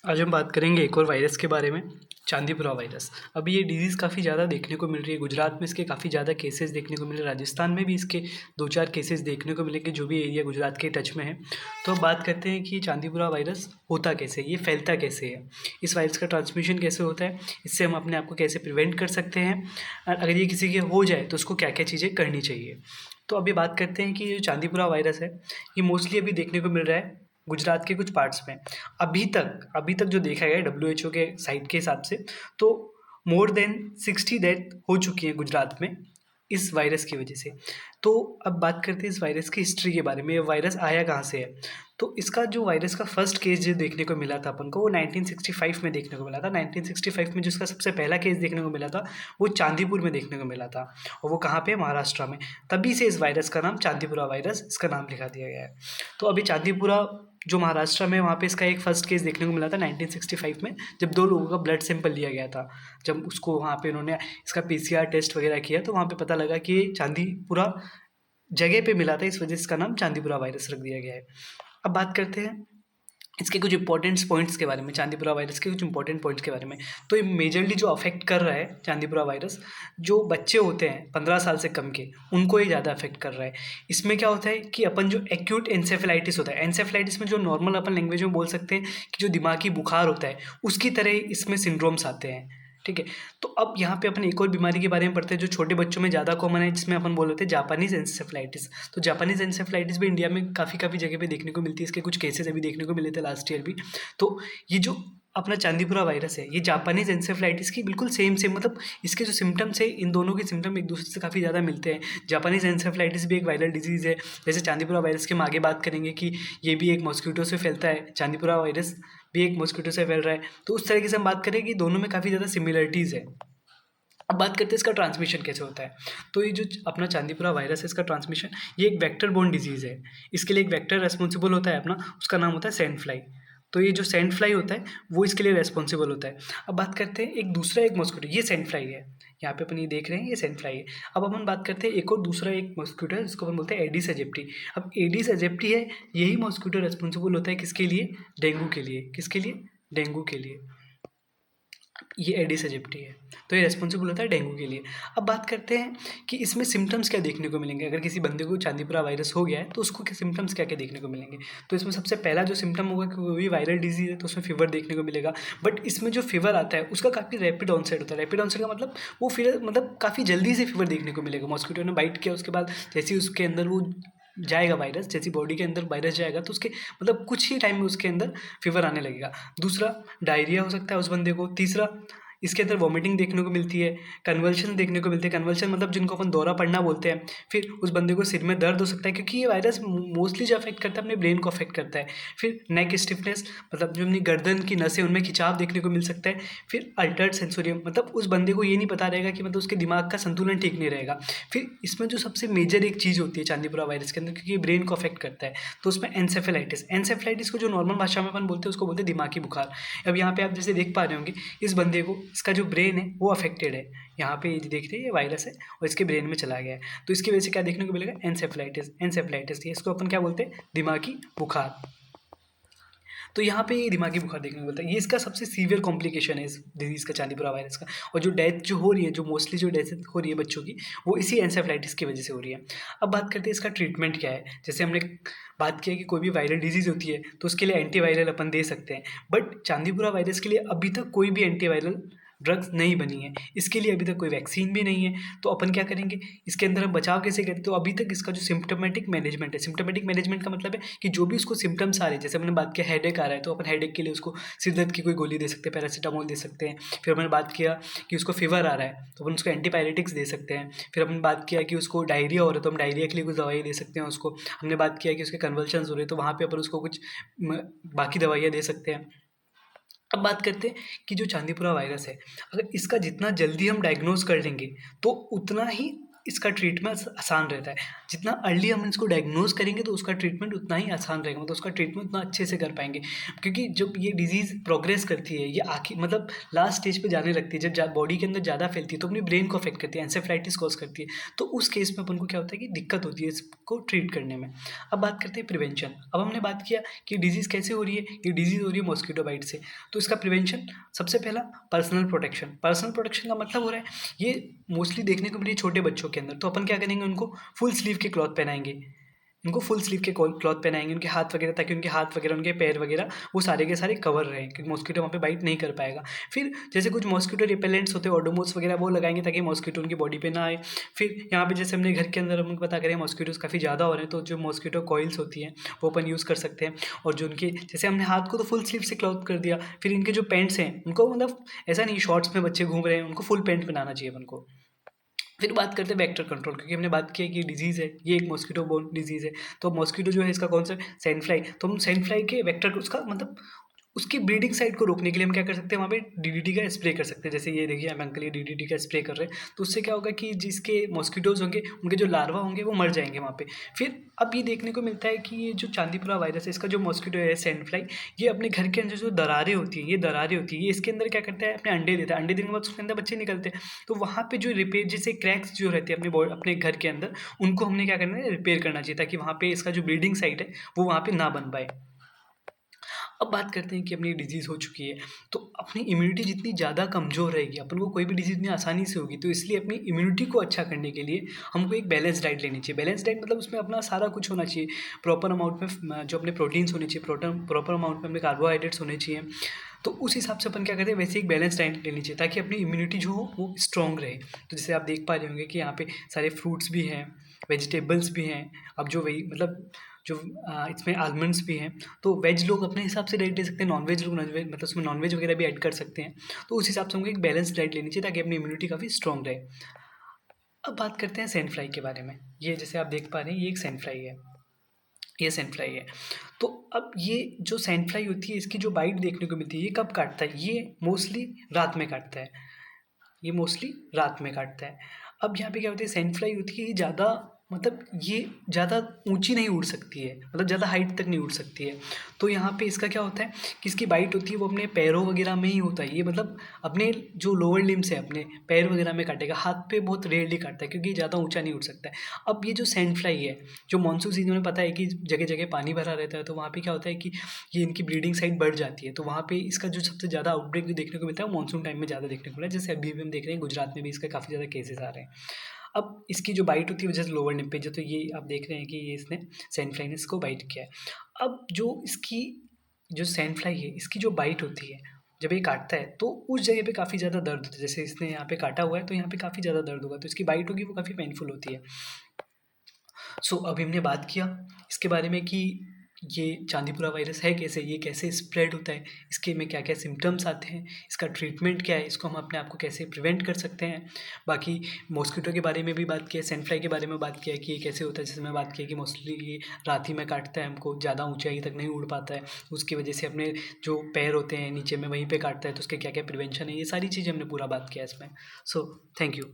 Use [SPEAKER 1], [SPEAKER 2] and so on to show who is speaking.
[SPEAKER 1] आज हम बात करेंगे एक और वायरस के बारे में, चांदीपुरा वायरस। अभी ये डिज़ीज़ काफ़ी ज़्यादा देखने को मिल रही है। गुजरात में इसके काफ़ी ज़्यादा केसेस देखने को मिल रहे हैं। राजस्थान में भी इसके 2-4 केसेस देखने को मिलेंगे, जो भी एरिया गुजरात के टच में है। तो अब बात करते हैं कि ये चांदीपुरा वायरस होता कैसे है, ये फैलता कैसे है, इस वायरस का ट्रांसमिशन कैसे होता है, इससे हम अपने आप को कैसे प्रिवेंट कर सकते हैं, और अगर ये किसी के हो जाए तो उसको क्या-क्या चीज़ें करनी चाहिए। तो अभी बात करते हैं कि ये जो चांदीपुरा वायरस है, ये मोस्टली अभी देखने को मिल रहा है गुजरात के कुछ पार्ट्स में। अभी तक जो देखा गया है डब्ल्यूएचओ के साइट के हिसाब से, तो मोर देन 60 डेथ हो चुकी है गुजरात में इस वायरस की वजह से। तो अब बात करते हैं इस वायरस की हिस्ट्री के बारे में, ये वायरस आया कहाँ से है। तो इसका जो वायरस का फर्स्ट केस जो देखने को मिला था अपन को, वो 1965 में देखने को मिला था। 1965 में जो इसका सबसे पहला केस देखने को मिला था, वो चांदीपुर में देखने को मिला था। और वो कहाँ पे, महाराष्ट्र में। तभी से इस वायरस का नाम चांदीपुरा वायरस, इसका नाम लिखा दिया गया है। तो अभी चांदीपुरा जो महाराष्ट्र में, वहाँ पे इसका एक फर्स्ट केस देखने को मिला था 1965 में, जब 2 लोगों का ब्लड सैंपल लिया गया था। जब उसको वहाँ पे उन्होंने इसका पीसीआर टेस्ट वगैरह किया, तो वहाँ पे पता लगा कि ये चांदीपुरा जगह पे मिला था, इस वजह से इसका नाम चांदीपुरा वायरस रख दिया गया है। अब बात करते हैं इसके कुछ इंपॉर्टेंट पॉइंट्स के बारे में, चांदीपुरा वायरस के कुछ इंपॉर्टेंट पॉइंट्स के बारे में। तो ये मेजरली जो अफेक्ट कर रहा है चांदीपुरा वायरस, जो बच्चे होते हैं 15 साल से कम के, उनको ये ज़्यादा अफेक्ट कर रहा है। इसमें क्या होता है कि अपन जो एक्यूट एन्सेफेलाइटिस होता है, एन्सेफेलाइटिस में जो नॉर्मल अपन लैंग्वेज में बोल सकते हैं कि जो दिमागी बुखार होता है, उसकी तरह ही इसमें सिंड्रोम्स आते हैं। ठीक है। तो अब यहाँ पे अपन एक और बीमारी के बारे में पढ़ते हैं जो छोटे बच्चों में ज़्यादा कॉमन है, जिसमें अपन बोल रहे थे जापानीज़ एन्सेफेलाइटिस। तो जापानीज़ एन्सेफेलाइटिस भी इंडिया में काफ़ी जगह पे देखने को मिलती है। इसके कुछ केसेस अभी देखने को मिले थे लास्ट ईयर भी। तो ये जो अपना चांदीपुरा वायरस है, ये जापानीज़ एन्सेफेलाइटिस की बिल्कुल सेम मतलब इसके जो सिम्टम्स है, इन दोनों के सिम्टम एक दूसरे से काफ़ी ज़्यादा मिलते हैं। जापानीज़ एन्सेफेलाइटिस भी एक वायरल डिजीज़ है। जैसे चांदीपुरा वायरस के हम आगे बात करेंगे कि ये भी एक मॉस्किटो से फैलता है, चांदीपुरा वायरस भी एक मॉस्किटो से फैल रहा है। तो उस तरीके से हम बात करें कि दोनों में काफ़ी ज़्यादा सिमिलरिटीज़ है। अब बात करते हैं इसका ट्रांसमिशन कैसे होता है। तो ये जो अपना चांदीपुरा वायरस है, इसका ट्रांसमिशन, ये एक वेक्टर बोर्न डिजीज़ है। इसके लिए एक वेक्टर रेस्पॉन्सिबल होता है अपना, उसका नाम होता है सैंड फ्लाई। तो ये जो सैंड फ्लाई होता है, वो इसके लिए रेस्पॉन्सिबल होता है। अब बात करते हैं एक दूसरा एक मॉस्किटो, ये सैंड फ्लाई है। यहाँ पे अपन ये देख रहे हैं, ये सैंड फ्लाई है। अब अपन बात करते हैं एक और दूसरा एक मॉस्किटो है, जिसको अपन बोलते हैं एडिस एजिप्टी। अब एडिस एजिप्टी है, यही मॉस्किटो रेस्पॉन्सिबल होता है किसके लिए, डेंगू के लिए। किसके लिए, डेंगू के लिए। ये एडिस एजिप्टी है, तो ये रेस्पॉन्सिबल होता है डेंगू के लिए। अब बात करते हैं कि इसमें सिम्टम्स क्या देखने को मिलेंगे। अगर किसी बंदे को चांदीपुरा वायरस हो गया है, तो उसको सिम्टम्स क्या क्या देखने को मिलेंगे। तो इसमें सबसे पहला जो सिम्टम होगा, क्योंकि वो भी वायरल डिजीज़ है, तो उसमें फीवर देखने को मिलेगा। बट इसमें जो फीवर आता है, उसका काफ़ी रैपिड ऑनसेट होता है। रैपिड ऑनसेट का मतलब वो फिर मतलब काफ़ी जल्दी से फीवर देखने को मिलेगा। मॉस्किटो ने बाइट किया, उसके बाद जैसे ही उसके अंदर वो जाएगा वायरस, जैसी बॉडी के अंदर वायरस जाएगा, तो उसके मतलब कुछ ही टाइम में उसके अंदर फीवर आने लगेगा। दूसरा, डायरिया हो सकता है उस बंदे को। तीसरा, इसके अंदर वॉमिटिंग देखने को मिलती है। कन्वल्शन देखने को मिलते हैं। कन्वल्शन मतलब जिनको अपन दौरा पड़ना बोलते हैं। फिर उस बंदे को सिर में दर्द हो सकता है, क्योंकि ये वायरस मोस्टली जो अफेक्ट करता है, अपने ब्रेन को अफेक्ट करता है। फिर नेक स्टिफनेस, मतलब जो अपनी गर्दन की नसें, उनमें खिंचाव देखने को मिल सकता है। फिर अल्टर्ड सेंसोरियम, मतलब उस बंदे को ये नहीं पता रहेगा कि मतलब उसके दिमाग का संतुलन ठीक नहीं रहेगा। फिर इसमें जो सबसे मेजर एक चीज़ होती है चांदीपुरा वायरस के अंदर, क्योंकि ये ब्रेन को अफेक्ट करता है, तो उसमें एन्सेफेलाइटिस। एन्सेफेलाइटिस को जो नॉर्मल भाषा में अपन बोलते हैं, उसको बोलते हैं दिमागी बुखार। अब यहाँ पे आप जैसे देख पा रहे होंगे, इस बंदे को, इसका जो ब्रेन है वो अफेक्टेड है। यहाँ पे ये देख रहे हैं, ये वायरस है और इसके ब्रेन में चला गया है। तो इसकी वजह से क्या देखने को मिलेगा, एन्सेफेलाइटिस। एन्सेफेलाइटिस, ये इसको अपन क्या बोलते हैं, दिमागी बुखार। तो यहाँ पे ये दिमागी बुखार देखने को मिलता है। ये इसका सबसे सीवियर कॉम्प्लिकेशन है इस डिजीज़ का, चांदीपुरा वायरस का। और जो डेथ जो हो रही है, जो मोस्टली जो डेथ हो रही है बच्चों की, वो इसी एन्सेफेलाइटिस की वजह से हो रही है। अब बात करते हैं इसका ट्रीटमेंट क्या है। जैसे हमने बात किया कि कोई भी वायरल डिजीज़ होती है, तो उसके लिए एंटीवायरल अपन दे सकते हैं। बट चांदीपुरा वायरस के लिए अभी तक कोई भी एंटीवायरल ड्रग्स नहीं बनी है। इसके लिए अभी तक कोई वैक्सीन भी नहीं है। तो अपन क्या करेंगे, इसके अंदर हम बचाव कैसे करें। तो अभी तक इसका जो सिम्प्टोमेटिक मैनेजमेंट है, सिम्प्टोमेटिक मैनेजमेंट का मतलब है कि जो भी उसको सिम्टम्स आ रहे हैं, जैसे हमने बात किया हेडेक आ रहा है, तो अपन हेडेक के लिए उसको सिर दर्द की कोई गोली दे सकते हैं, पैरासीटामोल दे सकते हैं। फिर हमने बात किया कि उसको फीवर आ रहा है, तो अपन उसको एंटीपायरेटिक्स दे सकते हैं। फिर हमने बात किया कि उसको डायरिया हो रहा है, तो हम डायरिया के लिए कुछ दवाई दे सकते हैं उसको। हमने बात किया कि उसके कन्वल्शंस हो रहे हैं, तो वहाँ पे अपन उसको कुछ बाकी दवाइयाँ दे सकते हैं। अब बात करते हैं कि जो चांदीपुरा वायरस है, अगर इसका जितना जल्दी हम डायग्नोज कर लेंगे, तो उतना ही इसका ट्रीटमेंट आसान रहता है। जितना अर्ली हम इसको डायग्नोज़ करेंगे तो उसका ट्रीटमेंट उतना ही आसान रहेगा, मतलब उसका ट्रीटमेंट उतना अच्छे से कर पाएँगे। क्योंकि जब ये डिज़ीज़ प्रोग्रेस करती है, ये मतलब लास्ट स्टेज पे जाने लगती है, जब बॉडी के अंदर ज़्यादा फैलती है तो अपनी ब्रेन को अफ़ेक्ट करती है, एन्सेफेलाइटिस कॉज़ करती है। तो उस केस में अपन को क्या होता है कि दिक्कत होती है इसको ट्रीट करने में। अब बात करते हैं प्रिवेंशन। अब हमने बात किया कि डिज़ीज़ कैसे हो रही है, ये डिज़ीज़ हो रही है मॉस्किटो बाइट से। तो इसका प्रिवेंशन सबसे पहला पर्सनल प्रोटेक्शन। पर्सनल प्रोटेक्शन का मतलब हो रहा है, ये मोस्टली देखने को मिली छोटे बच्चों के अंदर। तो अपन क्या करेंगे, उनको फुल स्लीव के क्लॉथ पहनाएँगे। उनको फुल स्लीव के क्लॉथ पहनाएँगे, उनके हाथ वगैरह, ताकि उनके हाथ वगैरह, उनके पैर वगैरह वो सारे के सारे कवर रहें, क्योंकि मॉस्किटो वहाँ पे बाइट नहीं कर पाएगा। फिर जैसे कुछ मॉस्किटो रिपेलेंट्स होते हैं, ओडोमोस वगैरह, वो लगाएँगे ताकि मॉस्किटो उनकी बॉडी पे ना आए। फिर यहाँ पे जैसे हमने घर के अंदर हम पता करें मॉस्किटोज़ काफ़ी ज़्यादा हो रहे हैं, तो जो मॉस्किटो कॉइल्स होती हैं वो अपन यूज़ कर सकते हैं। और जो उनके जैसे हमने हाथ को तो फुल स्लीव से क्लॉथ कर दिया, फिर इनके जो पैंट्स हैं उनको मतलब ऐसा नहीं शॉर्ट्स में बच्चे घूम रहे हैं, उनको फुल पैंट पहनाना चाहिए अपन को। फिर बात करते हैं वेक्टर कंट्रोल, क्योंकि हमने बात की है कि डिजीज़ है, ये एक मॉस्किटो बोर्न डिजीज़ है। तो मॉस्किटो जो है इसका कौन सा सैंड फ्लाई, तो हम सैंड फ्लाई के वेक्टर को उसका मतलब उसकी ब्रीडिंग साइट को रोकने के लिए हम क्या कर सकते हैं, वहाँ पे डीडीटी का स्प्रे कर सकते हैं। जैसे ये देखिए हम अंकल ये डीडीटी का स्प्रे कर रहे हैं, तो उससे क्या होगा कि जिसके मॉस्किटोज़ होंगे उनके जो लार्वा होंगे वो मर जाएंगे वहाँ पे। फिर अब ये देखने को मिलता है कि ये जो चांदीपुरा वायरस है, इसका जो मॉस्किटो है सैंड फ्लाई, ये अपने घर के अंदर जो दरारें होती हैं, ये दरारें होती हैं, ये इसके अंदर क्या करता है, अपने अंडे देता है। अंडे देने के बाद उसके अंदर बच्चे निकलते हैं। तो वहाँ पे जो रिपेयर जैसे क्रैक्स जो रहते हैं अपने घर के अंदर, उनको हमने क्या करना है, रिपेयर करना चाहिए, ताकि वहाँ पे इसका जो ब्रीडिंग साइट है वो वहाँ पे ना बन पाए। अब बात करते हैं कि अपनी डिज़ीज़ हो चुकी है, तो अपनी इम्यूनिटी जितनी ज़्यादा कमज़ोर रहेगी, अपन को कोई भी डिज़ीज़ इतनी आसानी से होगी, तो इसलिए अपनी इम्यूनिटी को अच्छा करने के लिए हमको एक बैलेंस डाइट लेनी चाहिए। बैलेंस डाइट मतलब उसमें अपना सारा कुछ होना चाहिए, प्रॉपर अमाउंट में जो अपने प्रोटीन्स होने चाहिए, प्रॉपर अमाउंट में अपने कार्बोहाइड्रेट्स होने चाहिए। तो उस हिसाब से अपन क्या करते हैं, वैसे एक बैलेंस डाइट लेनी चाहिए, ताकि अपनी इम्यूनिटी जो हो वो स्ट्रॉन्ग रहे। तो जैसे आप देख पा रहे होंगे कि यहाँ पे सारे फ्रूट्स भी हैं, वेजिटेबल्स भी हैं। अब जो वही मतलब जो इसमें आलमंड्स भी हैं, तो वेज लोग अपने हिसाब से डाइट ले सकते हैं, नॉन-वेज लोग नॉन-वेज मतलब उसमें नॉन-वेज वगैरह भी ऐड कर सकते हैं। तो उस हिसाब से हमको एक बैलेंस डाइट लेनी चाहिए, ताकि अपनी इम्यूनिटी काफ़ी स्ट्रॉन्ग रहे। अब बात करते हैं सैंड फ्लाई के बारे में। ये जैसे आप देख पा रहे हैं, ये एक सैंड फ्लाई है, ये सैंड फ्लाई है। तो अब ये जो सैंड फ्लाई होती है, इसकी जो बाइट देखने को मिलती है, ये कब काटता है? ये मोस्टली रात में काटता है। ये मोस्टली रात में काटता है। अब यहाँ पे क्या होता है, सैंड फ्लाई होती है, ये ज़्यादा मतलब ये ज़्यादा ऊँची नहीं उड़ सकती है, मतलब ज़्यादा हाइट तक नहीं उड़ सकती है। तो यहाँ पे इसका क्या होता है कि इसकी बाइट होती है वो अपने पैरों वगैरह में ही होता है। ये मतलब अपने जो लोअर लिम्स है, अपने पैर वगैरह में काटेगा, हाथ पे बहुत रेयरली काटता है, क्योंकि ये ज़्यादा ऊँचा नहीं उड़ सकता है। अब ये जो सैंड फ्लाई है, जो मानसून सीज़न में पता है कि जगह-जगह पानी भरा रहता है, तो वहाँ पे क्या होता है कि ये इनकी ब्रीडिंग साइट बढ़ जाती है। तो वहाँ पे इसका जो सबसे ज़्यादा आउटब्रेक जो देखने को मिलता है, वो मानसून टाइम में ज़्यादा देखने को मिला है। जैसे अभी भी हम देख रहे हैं गुजरात में भी इसका काफ़ी ज़्यादा केसेज़ आ रहे हैं। अब इसकी जो बाइट होती है वो जैसे लोअर लिम्ब पे, जो तो ये आप देख रहे हैं कि ये इसने सैंड फ्लाई ने इसको बाइट किया है। अब जो इसकी जो सैंड फ्लाई है, इसकी जो बाइट होती है, जब ये काटता है तो उस जगह पे काफ़ी ज़्यादा दर्द होता है। जैसे इसने यहाँ पे काटा हुआ है, तो यहाँ पे काफ़ी ज़्यादा दर्द होगा, तो इसकी बाइट होगी वो काफ़ी पेनफुल होती है। सो अभी हमने बात किया इसके बारे में कि ये चांदीपुरा वायरस है कैसे, ये कैसे स्प्रेड होता है, इसके में क्या-क्या सिम्पटम्स आते हैं, इसका ट्रीटमेंट क्या है, इसको हम अपने आप को कैसे प्रिवेंट कर सकते हैं। बाकी मॉस्किटो के बारे में भी बात किया, सैंड फ्लाई के बारे में बात किया कि ये कैसे होता है। जैसे मैं बात किया कि मोस्टली ये रात ही में काटता है हमको, ज़्यादा ऊँचाई तक नहीं उड़ पाता है। उसकी वजह से अपने जो पैर होते हैं नीचे में वहीं पे काटता है, तो उसके क्या-क्या प्रिवेंशन है, ये सारी चीज़ें हमने पूरा बात किया इसमें। So thank you.